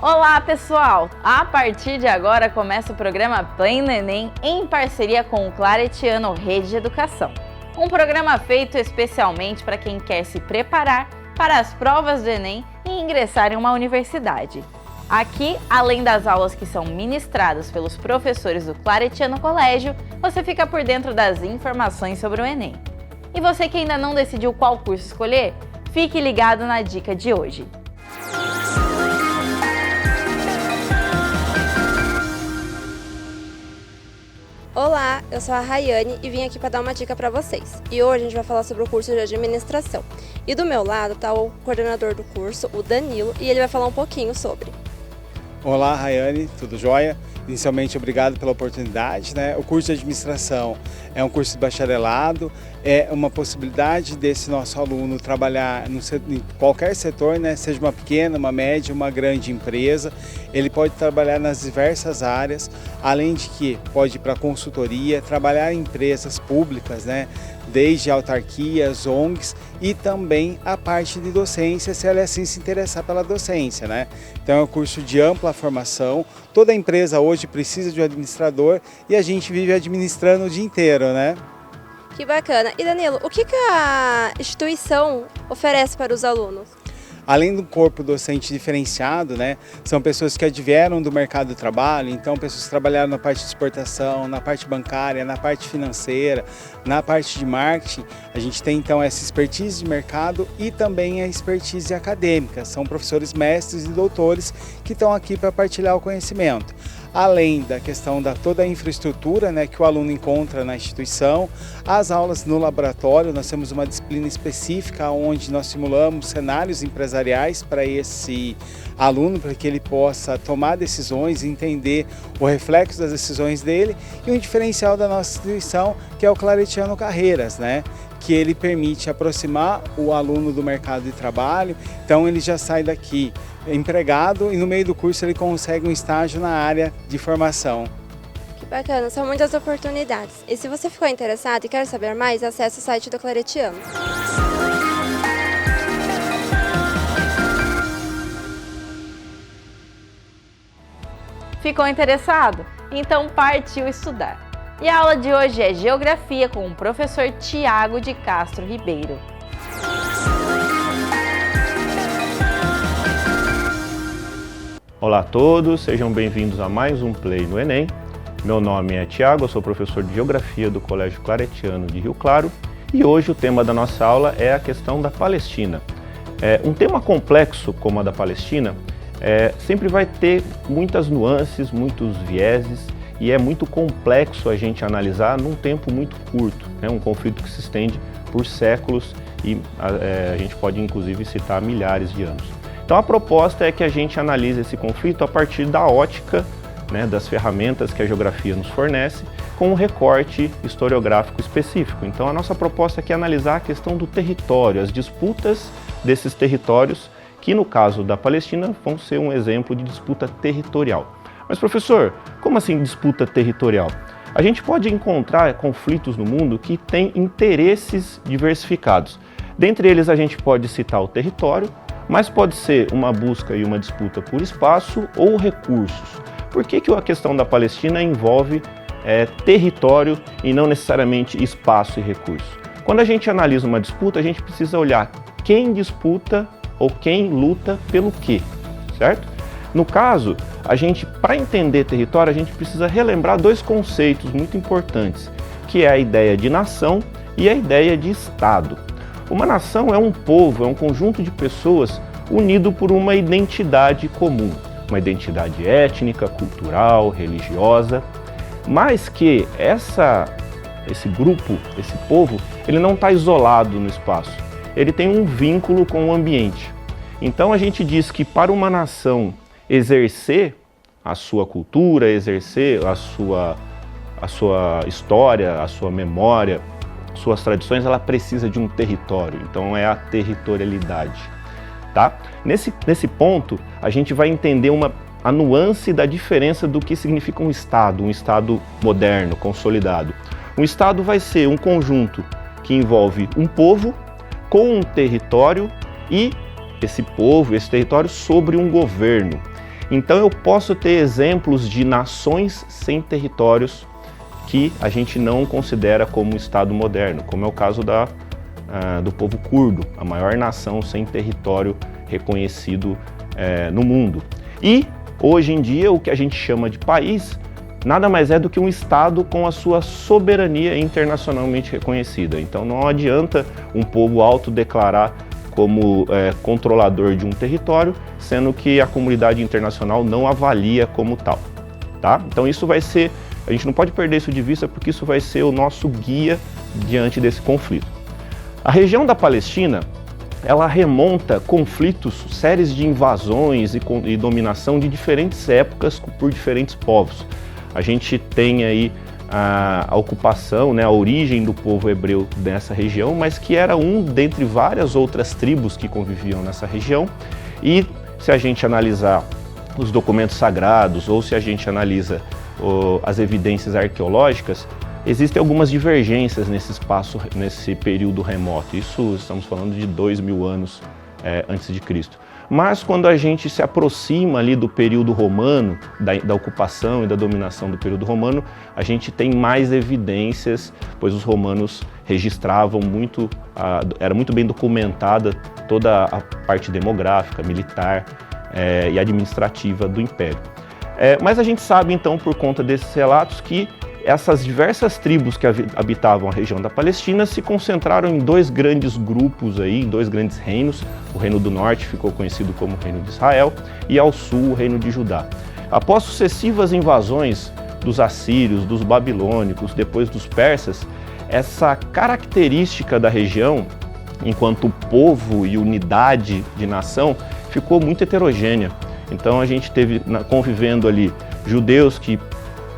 Olá, pessoal! A partir de agora começa o programa Play no Enem em parceria com o Claretiano Rede de Educação. Um programa feito especialmente para quem quer se preparar para as provas do Enem e ingressar em uma universidade. Aqui, além das aulas que são ministradas pelos professores do Claretiano Colégio, você fica por dentro das informações sobre o Enem. E você que ainda não decidiu qual curso escolher, fique ligado na dica de hoje. Olá, eu sou a Rayane e vim aqui para dar uma dica para vocês. E hoje a gente vai falar sobre o curso de administração. E do meu lado está o coordenador do curso, o Danilo, e ele vai falar um pouquinho sobre. Olá, Rayane, tudo jóia? Inicialmente, obrigado pela oportunidade, né? O curso de administração é um curso de bacharelado, é uma possibilidade desse nosso aluno trabalhar em qualquer setor, né? Seja uma pequena, uma média, uma grande empresa. Ele pode trabalhar nas diversas áreas, além de que pode ir para consultoria, trabalhar em empresas públicas, né? Desde autarquias, ONGs e também a parte de docência, se ela assim se interessar pela docência, né? Então é um curso de ampla formação, toda empresa hoje precisa de um administrador e a gente vive administrando o dia inteiro, né? Que bacana! E Danilo, o que a instituição oferece para os alunos? Além do corpo docente diferenciado, né, são pessoas que advieram do mercado do trabalho, então pessoas que trabalharam na parte de exportação, na parte bancária, na parte financeira, na parte de marketing. A gente tem então essa expertise de mercado e também a expertise acadêmica. São professores mestres e doutores que estão aqui para partilhar o conhecimento. Além da questão da toda a infraestrutura, né, que o aluno encontra na instituição, as aulas no laboratório, nós temos uma disciplina específica onde nós simulamos cenários empresariais para esse aluno, para que ele possa tomar decisões e entender o reflexo das decisões dele, e um diferencial da nossa instituição, que é o Claretiano Carreiras, né? Que ele permite aproximar o aluno do mercado de trabalho, então ele já sai daqui empregado e no meio do curso ele consegue um estágio na área de formação. Que bacana, são muitas oportunidades. E se você ficou interessado e quer saber mais, acesse o site do Claretiano. Ficou interessado? Então partiu estudar! E a aula de hoje é Geografia com o professor Tiago de Castro Ribeiro. Olá a todos, sejam bem-vindos a mais um Play no Enem. Meu nome é Tiago, eu sou professor de Geografia do Colégio Claretiano de Rio Claro e hoje o tema da nossa aula é a questão da Palestina. Um tema complexo como a da Palestina sempre vai ter muitas nuances, muitos vieses e é muito complexo a gente analisar num tempo muito curto, né? Um conflito que se estende por séculos e a gente pode inclusive citar milhares de anos. Então a proposta é que a gente analise esse conflito a partir da ótica, né, das ferramentas que a geografia nos fornece, com um recorte historiográfico específico. Então a nossa proposta aqui é analisar a questão do território, as disputas desses territórios, que no caso da Palestina vão ser um exemplo de disputa territorial. Mas professor, como assim disputa territorial? A gente pode encontrar conflitos no mundo que têm interesses diversificados. Dentre eles a gente pode citar o território, mas pode ser uma busca e uma disputa por espaço ou recursos. Por que a questão da Palestina envolve território e não necessariamente espaço e recurso? Quando a gente analisa uma disputa, a gente precisa olhar quem disputa ou quem luta pelo quê, certo? No caso, para entender território, a gente precisa relembrar dois conceitos muito importantes, que é a ideia de nação e a ideia de Estado. Uma nação é um povo, é um conjunto de pessoas unido por uma identidade comum, uma identidade étnica, cultural, religiosa, mas que esse grupo, esse povo, ele não está isolado no espaço, ele tem um vínculo com o ambiente. Então a gente diz que para uma nação exercer a sua cultura, exercer a sua história, a sua memória, suas tradições, ela precisa de um território, então é a territorialidade, tá? Nesse ponto, a gente vai entender a nuance da diferença do que significa um Estado moderno, consolidado. Um Estado vai ser um conjunto que envolve um povo com um território e esse povo, esse território sobre um governo. Então eu posso ter exemplos de nações sem territórios que a gente não considera como Estado moderno, como é o caso do povo curdo, a maior nação sem território reconhecido no mundo. E hoje em dia o que a gente chama de país nada mais é do que um Estado com a sua soberania internacionalmente reconhecida. Então não adianta um povo autodeclarar como controlador de um território, sendo que a comunidade internacional não avalia como tal, tá? Então isso vai ser, a gente não pode perder isso de vista, porque isso vai ser o nosso guia diante desse conflito. A região da Palestina, ela remonta conflitos, séries de invasões e dominação de diferentes épocas por diferentes povos. A gente tem aí a ocupação, né, a origem do povo hebreu nessa região, mas que era um dentre várias outras tribos que conviviam nessa região. E se a gente analisar os documentos sagrados ou se a gente analisa as evidências arqueológicas, existem algumas divergências nesse espaço, nesse período remoto. Isso estamos falando de 2000 anos antes de Cristo. Mas quando a gente se aproxima ali do período romano, da ocupação e da dominação do período romano, a gente tem mais evidências, pois os romanos registravam muito, era muito bem documentada toda a parte demográfica, militar e administrativa do Império. Mas a gente sabe então, por conta desses relatos, que essas diversas tribos que habitavam a região da Palestina se concentraram em dois grandes grupos, em dois grandes reinos. O Reino do Norte ficou conhecido como Reino de Israel e ao sul o Reino de Judá. Após sucessivas invasões dos assírios, dos babilônicos, depois dos persas, essa característica da região, enquanto povo e unidade de nação, ficou muito heterogênea. Então a gente teve convivendo ali judeus que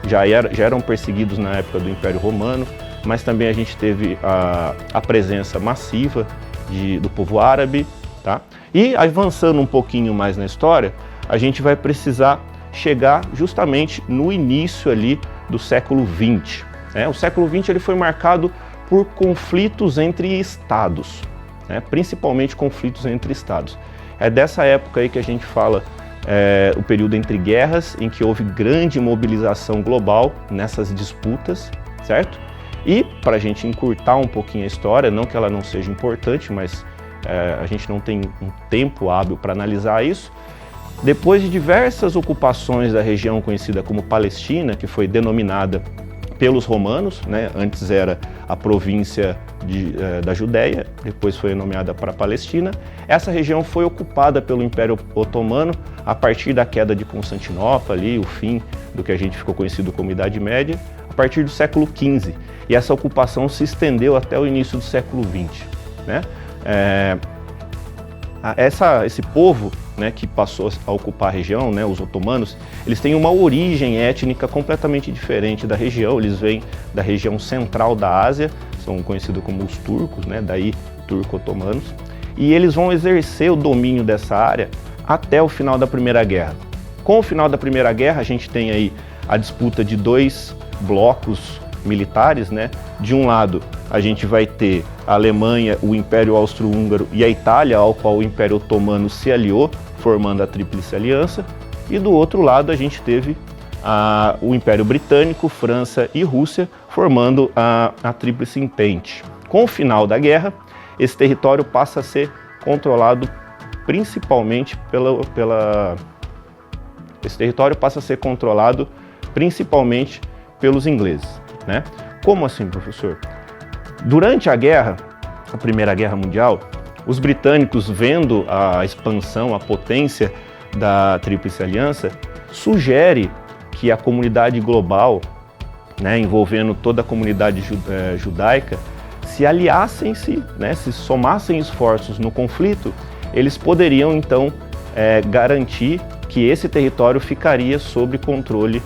já eram perseguidos na época do Império Romano, mas também a gente teve a presença massiva do povo árabe, tá? E avançando um pouquinho mais na história, a gente vai precisar chegar justamente no início ali do século XX. O século XX ele foi marcado por conflitos entre estados, principalmente conflitos entre estados. É dessa época aí que a gente fala o período entre guerras, em que houve grande mobilização global nessas disputas, certo? E, para a gente encurtar um pouquinho a história, não que ela não seja importante, mas a gente não tem um tempo hábil para analisar isso, depois de diversas ocupações da região conhecida como Palestina, que foi denominada pelos romanos, antes era a província da Judéia, depois foi nomeada para a Palestina. Essa região foi ocupada pelo Império Otomano a partir da queda de Constantinopla, ali, o fim do que a gente ficou conhecido como Idade Média, a partir do século XV. E essa ocupação se estendeu até o início do século XX. Esse povo que passou a ocupar a região, os otomanos, eles têm uma origem étnica completamente diferente da região. Eles vêm da região central da Ásia, são conhecidos como os turcos, daí turco-otomanos, e eles vão exercer o domínio dessa área até o final da Primeira Guerra. Com o final da Primeira Guerra, a gente tem aí a disputa de dois blocos militares, De um lado, a gente vai ter a Alemanha, o Império Austro-Húngaro e a Itália, ao qual o Império Otomano se aliou, formando a Tríplice Aliança. E do outro lado, a gente teve o Império Britânico, França e Rússia, formando a Tríplice Entente. Com o final da guerra, esse território passa a ser controlado principalmente pelos ingleses. Como assim, professor? Durante a guerra, a Primeira Guerra Mundial, os britânicos, vendo a expansão, a potência da Tríplice Aliança, sugere que a comunidade global, envolvendo toda a comunidade judaica, se aliassem, se somassem esforços no conflito, eles poderiam então garantir que esse território ficaria sob controle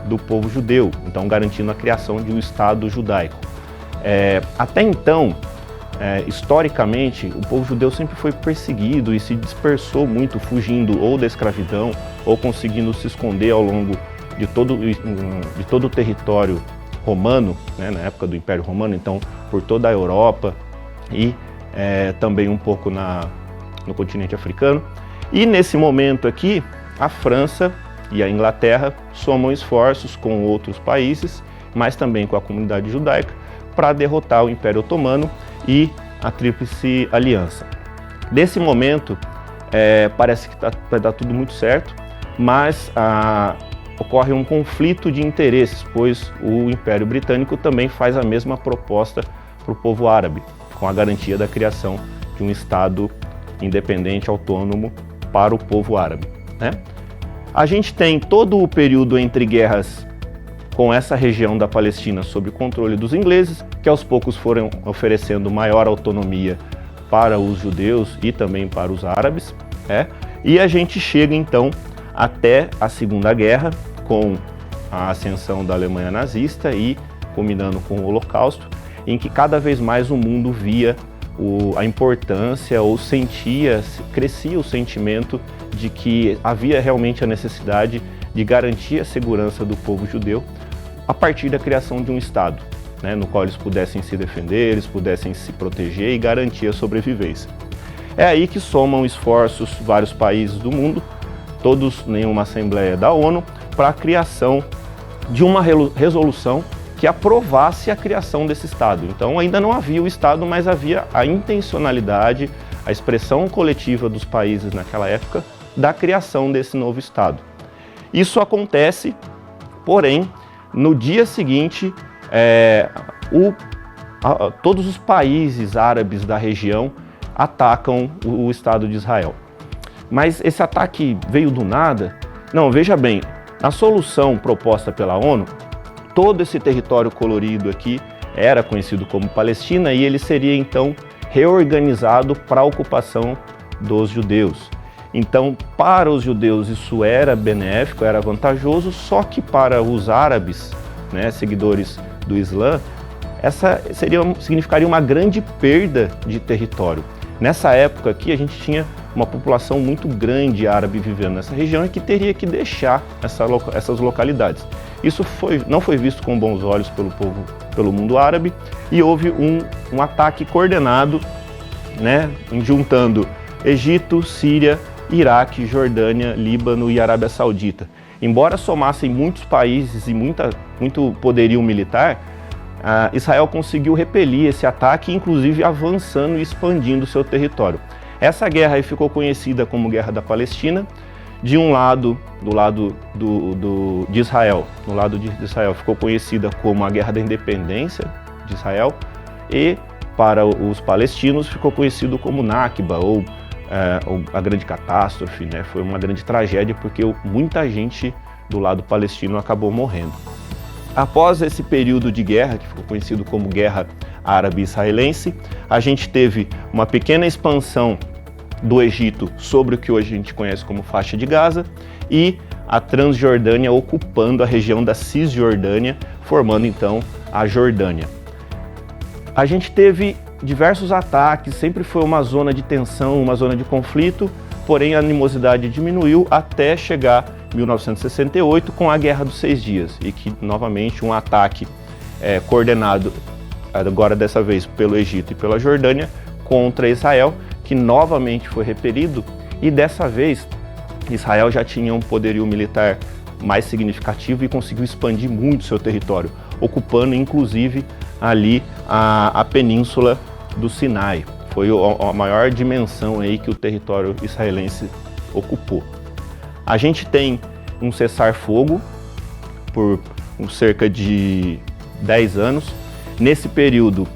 do povo judeu, então garantindo a criação de um Estado judaico. Até então, historicamente, o povo judeu sempre foi perseguido e se dispersou muito, fugindo ou da escravidão ou conseguindo se esconder ao longo de todo o território romano, na época do Império Romano, então por toda a Europa e também um pouco no continente africano. E nesse momento aqui, a França e a Inglaterra somam esforços com outros países, mas também com a comunidade judaica, para derrotar o Império Otomano e a Tríplice Aliança. Nesse momento, parece que vai dar tudo muito certo, mas ocorre um conflito de interesses, pois o Império Britânico também faz a mesma proposta para o povo árabe, com a garantia da criação de um Estado independente, autônomo para o povo árabe, né? A gente tem todo o período entre guerras com essa região da Palestina sob controle dos ingleses, que aos poucos foram oferecendo maior autonomia para os judeus e também para os árabes, e a gente chega então até a Segunda Guerra, com a ascensão da Alemanha nazista e culminando com o Holocausto, em que cada vez mais o mundo via a importância ou crescia o sentimento de que havia realmente a necessidade de garantir a segurança do povo judeu a partir da criação de um Estado, né, no qual eles pudessem se defender, eles pudessem se proteger e garantir a sobrevivência. É aí que somam esforços vários países do mundo, todos em uma Assembleia da ONU, para a criação de uma resolução que aprovasse a criação desse Estado. Então ainda não havia o Estado, mas havia a intencionalidade, a expressão coletiva dos países naquela época da criação desse novo Estado. Isso acontece, porém, no dia seguinte, todos os países árabes da região atacam o Estado de Israel. Mas esse ataque veio do nada? Não, veja bem, a solução proposta pela ONU, todo esse território colorido aqui era conhecido como Palestina e ele seria então reorganizado para a ocupação dos judeus. Então, para os judeus isso era benéfico, era vantajoso, só que para os árabes, né, seguidores do Islã, essa significaria uma grande perda de território. Nessa época aqui a gente tinha uma população muito grande árabe vivendo nessa região e que teria que deixar essas localidades. Isso não foi visto com bons olhos pelo mundo árabe e houve um ataque coordenado, né, juntando Egito, Síria, Iraque, Jordânia, Líbano e Arábia Saudita. Embora somassem muitos países e muito poderio militar, Israel conseguiu repelir esse ataque, inclusive avançando e expandindo seu território. Essa guerra aí ficou conhecida como Guerra da Palestina. De um lado, do lado de Israel, no lado de Israel ficou conhecida como a Guerra da Independência de Israel, e para os palestinos ficou conhecido como Nakba, ou a grande catástrofe, né? Foi uma grande tragédia porque muita gente do lado palestino acabou morrendo. Após esse período de guerra, que ficou conhecido como Guerra Árabe-Israelense, a gente teve uma pequena expansão do Egito sobre o que hoje a gente conhece como faixa de Gaza e a Transjordânia ocupando a região da Cisjordânia, formando então a Jordânia. A gente teve diversos ataques, sempre foi uma zona de tensão, uma zona de conflito, porém a animosidade diminuiu até chegar em 1968 com a Guerra dos 6 Dias e que novamente um ataque coordenado, agora dessa vez pelo Egito e pela Jordânia, contra Israel, que novamente foi repelido e dessa vez Israel já tinha um poderio militar mais significativo e conseguiu expandir muito seu território, ocupando inclusive ali a península do Sinai. Foi a maior dimensão aí que o território israelense ocupou. A gente tem um cessar-fogo por cerca de 10 anos. Nesse período,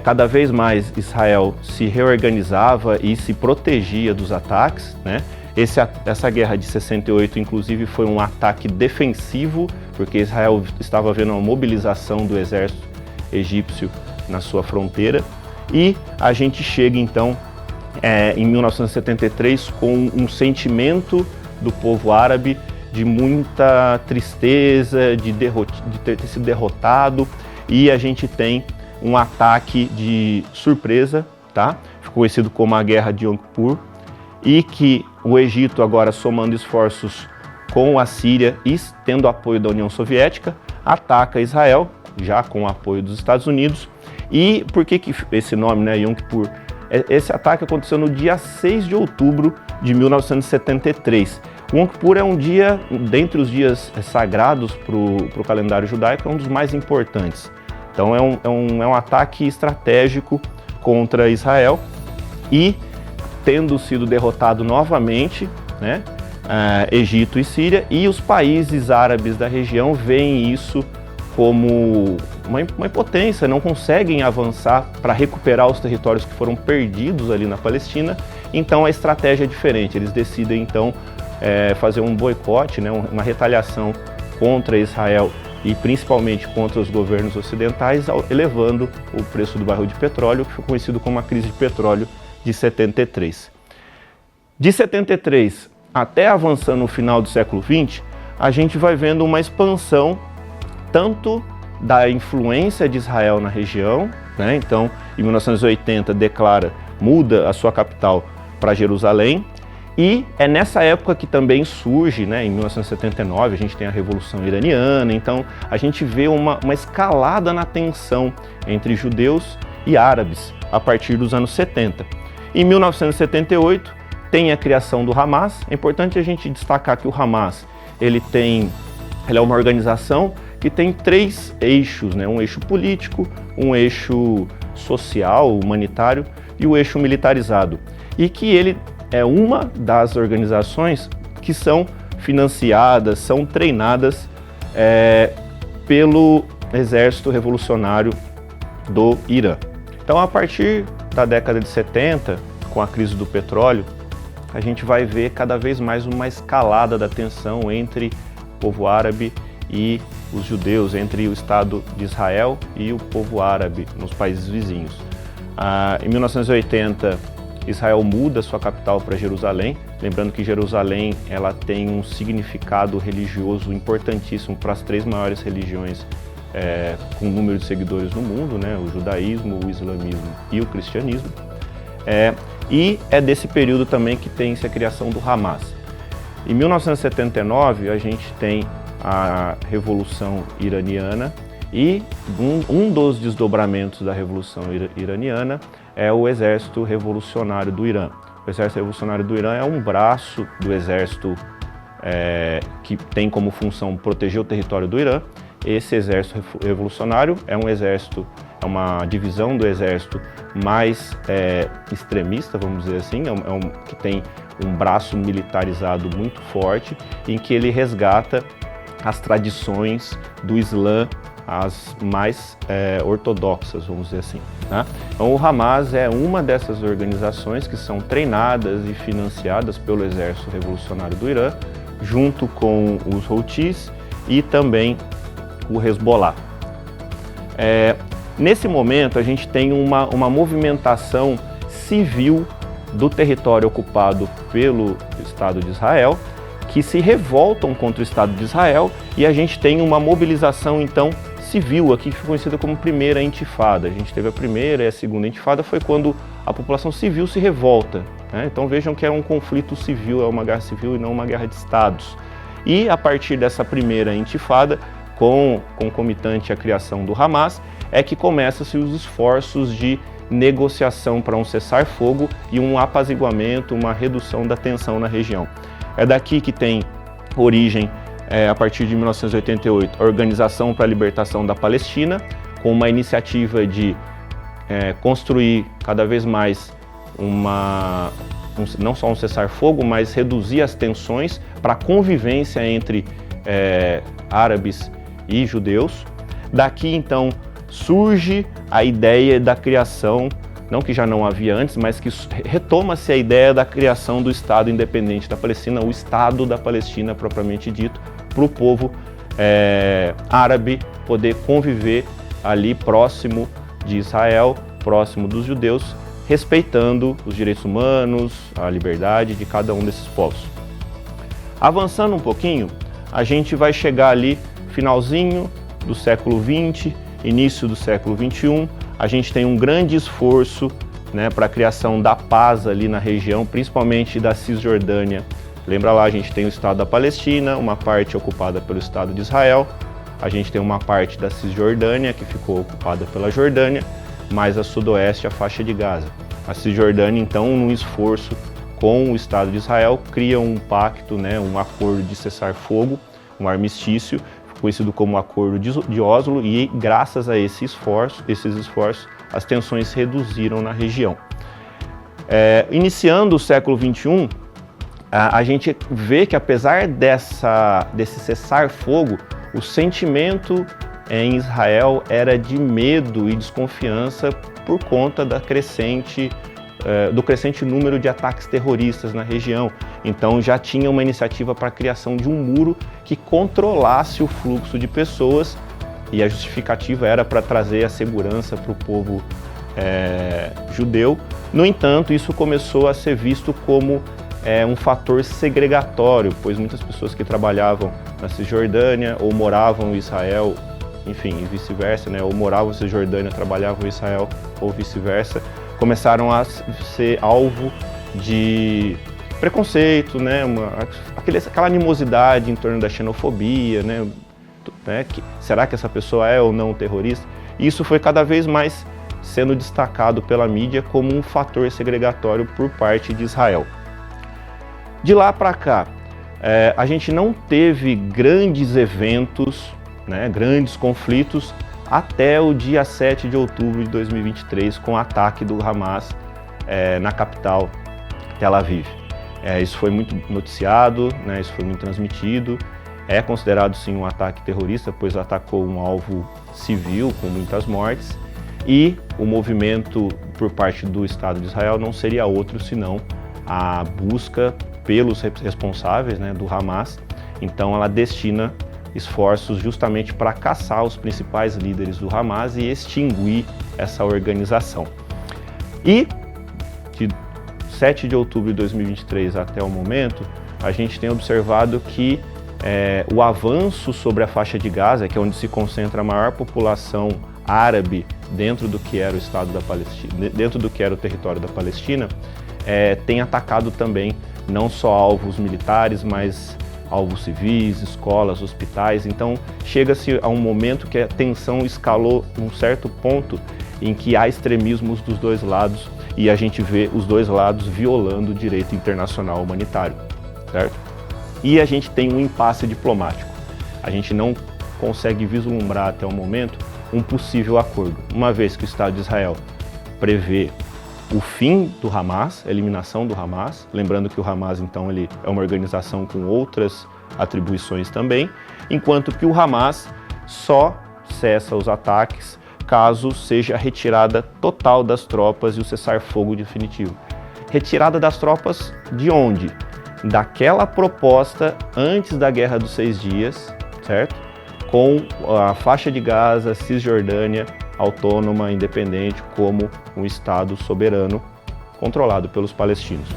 cada vez mais Israel se reorganizava e se protegia dos ataques, né? Essa guerra de 68, inclusive, foi um ataque defensivo, porque Israel estava vendo uma mobilização do exército egípcio na sua fronteira. E a gente chega, então, em 1973, com um sentimento do povo árabe de muita tristeza, de ter sido derrotado, e a gente tem um ataque de surpresa, tá? Ficou conhecido como a Guerra de Yom Kippur, e que o Egito, agora somando esforços com a Síria e tendo apoio da União Soviética, ataca Israel, já com o apoio dos Estados Unidos. E por que esse nome, né, Yom Kippur? Esse ataque aconteceu no dia 6 de outubro de 1973. O Yom Kippur é um dia, dentre os dias sagrados para o calendário judaico, é um dos mais importantes. Então é um ataque estratégico contra Israel e, tendo sido derrotado novamente, né, Egito e Síria, e os países árabes da região veem isso como uma impotência, não conseguem avançar para recuperar os territórios que foram perdidos ali na Palestina. Então a estratégia é diferente, eles decidem então fazer um boicote, né, uma retaliação contra Israel e principalmente contra os governos ocidentais, elevando o preço do barril de petróleo, que foi conhecido como a crise de petróleo de 73. De 73 até avançando no final do século XX, a gente vai vendo uma expansão tanto da influência de Israel na região, né? Então, em 1980 muda a sua capital para Jerusalém, e é nessa época que também surge, né, em 1979, a gente tem a Revolução Iraniana, então a gente vê uma escalada na tensão entre judeus e árabes a partir dos anos 70. Em 1978, tem a criação do Hamas. É importante a gente destacar que o Hamas ele é uma organização que tem 3 eixos, né? Um eixo político, um eixo social, humanitário e o eixo militarizado. E que ele é uma das organizações que são financiadas, são treinadas pelo Exército Revolucionário do Irã. Então, a partir da década de 70, com a crise do petróleo, a gente vai ver cada vez mais uma escalada da tensão entre o povo árabe e os judeus, entre o Estado de Israel e o povo árabe nos países vizinhos. Em 1980, Israel muda sua capital para Jerusalém, lembrando que Jerusalém ela tem um significado religioso importantíssimo para as 3 maiores religiões com número de seguidores no mundo, né? O judaísmo, o islamismo e o cristianismo. E é desse período também que tem-se a criação do Hamas. Em 1979, a gente tem a Revolução Iraniana e um dos desdobramentos da Revolução Iraniana é o Exército Revolucionário do Irã. O Exército Revolucionário do Irã é um braço do exército que tem como função proteger o território do Irã. Esse Exército Revolucionário é uma divisão do exército mais extremista, vamos dizer assim, que tem um braço militarizado muito forte, em que ele resgata as tradições do Islã, as mais ortodoxas, vamos dizer assim, né? Então o Hamas é uma dessas organizações que são treinadas e financiadas pelo Exército Revolucionário do Irã, junto com os Houthis e também o Hezbollah. Nesse momento a gente tem uma movimentação civil do território ocupado pelo Estado de Israel, que se revoltam contra o Estado de Israel, e a gente tem uma mobilização então civil aqui que foi conhecida como primeira intifada. A gente teve a primeira e a segunda intifada foi quando a população civil se revolta, né? Então vejam que é um conflito civil, é uma guerra civil e não uma guerra de estados. E a partir dessa primeira intifada, concomitante à criação do Hamas, é que começam-se os esforços de negociação para um cessar-fogo e um apaziguamento, uma redução da tensão na região. É daqui que tem origem, a partir de 1988, a Organização para a Libertação da Palestina, com uma iniciativa de construir cada vez mais não só um cessar-fogo, mas reduzir as tensões para a convivência entre árabes e judeus. Daqui, então, surge a ideia da criação, não que já não havia antes, mas que retoma-se a ideia da criação do Estado independente da Palestina, o Estado da Palestina propriamente dito, para o povo árabe poder conviver ali próximo de Israel, próximo dos judeus, respeitando os direitos humanos, a liberdade de cada um desses povos. Avançando um pouquinho, a gente vai chegar ali finalzinho do século XX, início do século XXI, a gente tem um grande esforço, né, para a criação da paz ali na região, principalmente da Cisjordânia. Lembra lá, a gente tem o Estado da Palestina, uma parte ocupada pelo Estado de Israel, a gente tem uma parte da Cisjordânia que ficou ocupada pela Jordânia, mais a sudoeste, a faixa de Gaza. A Cisjordânia, então, num esforço com o Estado de Israel, cria um pacto, né, um acordo de cessar-fogo, um armistício, conhecido como Acordo de Oslo, e graças a esses esforços, as tensões se reduziram na região. Iniciando o século XXI, a gente vê que apesar desse cessar-fogo, o sentimento em Israel era de medo e desconfiança por conta do crescente número de ataques terroristas na região. Então já tinha uma iniciativa para a criação de um muro que controlasse o fluxo de pessoas, e a justificativa era para trazer a segurança para o povo judeu. No entanto, isso começou a ser visto como um fator segregatório, pois muitas pessoas que trabalhavam na Cisjordânia ou moravam em Israel, enfim, e vice-versa, né, ou moravam na Cisjordânia, trabalhavam em Israel ou vice-versa, começaram a ser alvo de preconceito, né, aquela animosidade em torno da xenofobia, né, será que essa pessoa é ou não terrorista? E isso foi cada vez mais sendo destacado pela mídia como um fator segregatório por parte de Israel. De lá para cá, a gente não teve grandes eventos, né, grandes conflitos, até o dia 7 de outubro de 2023, com o ataque do Hamas na capital, Tel Aviv. Isso foi muito noticiado, né, isso foi muito transmitido. É considerado sim um ataque terrorista, pois atacou um alvo civil com muitas mortes, e o movimento por parte do Estado de Israel não seria outro senão a busca pelos responsáveis, né, do Hamas. Então ela destina esforços justamente para caçar os principais líderes do Hamas e extinguir essa organização. E de 7 de outubro de 2023 até o momento, a gente tem observado que o avanço sobre a faixa de Gaza, que é onde se concentra a maior população árabe dentro do que era o Estado da Palestina, dentro do que era o território da Palestina, tem atacado também não só alvos militares, mas alvos civis, escolas, hospitais. Então chega-se a um momento que a tensão escalou num certo ponto em que há extremismos dos dois lados, e a gente vê os dois lados violando o direito internacional humanitário, certo? E a gente tem um impasse diplomático. A gente não consegue vislumbrar até o momento um possível acordo, uma vez que o Estado de Israel prevê o fim do Hamas, a eliminação do Hamas, lembrando que o Hamas então ele é uma organização com outras atribuições também, enquanto que o Hamas só cessa os ataques caso seja a retirada total das tropas e o cessar-fogo definitivo. Retirada das tropas de onde? Daquela proposta antes da Guerra dos 6 Dias, certo? Com a faixa de Gaza, Cisjordânia, autônoma, independente, como um Estado soberano controlado pelos palestinos,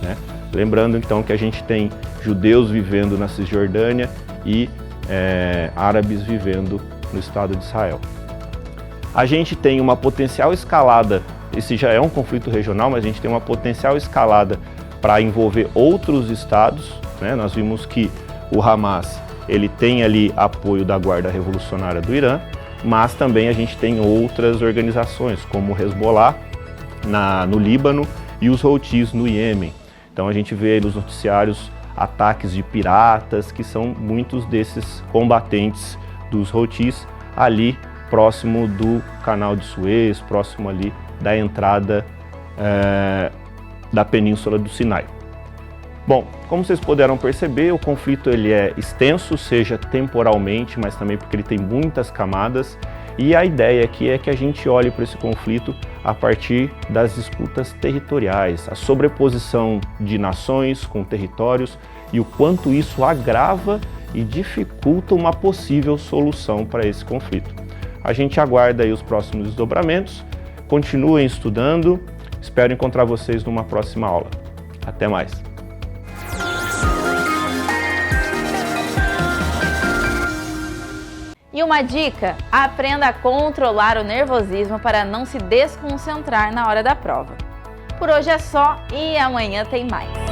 né? Lembrando então que a gente tem judeus vivendo na Cisjordânia e árabes vivendo no Estado de Israel. A gente tem uma potencial escalada, esse já é um conflito regional, mas a gente tem uma potencial escalada para envolver outros estados, né? Nós vimos que o Hamas ele tem ali apoio da Guarda Revolucionária do Irã, mas também a gente tem outras organizações, como o Hezbollah no Líbano e os Houthis no Iêmen. Então a gente vê aí nos noticiários ataques de piratas, que são muitos desses combatentes dos Houthis ali próximo do Canal de Suez, próximo ali da entrada da Península do Sinai. Bom, como vocês puderam perceber, o conflito ele é extenso, seja temporalmente, mas também porque ele tem muitas camadas, e a ideia aqui é que a gente olhe para esse conflito a partir das disputas territoriais, a sobreposição de nações com territórios e o quanto isso agrava e dificulta uma possível solução para esse conflito. A gente aguarda aí os próximos desdobramentos, continuem estudando, espero encontrar vocês numa próxima aula. Até mais! E uma dica: aprenda a controlar o nervosismo para não se desconcentrar na hora da prova. Por hoje é só e amanhã tem mais.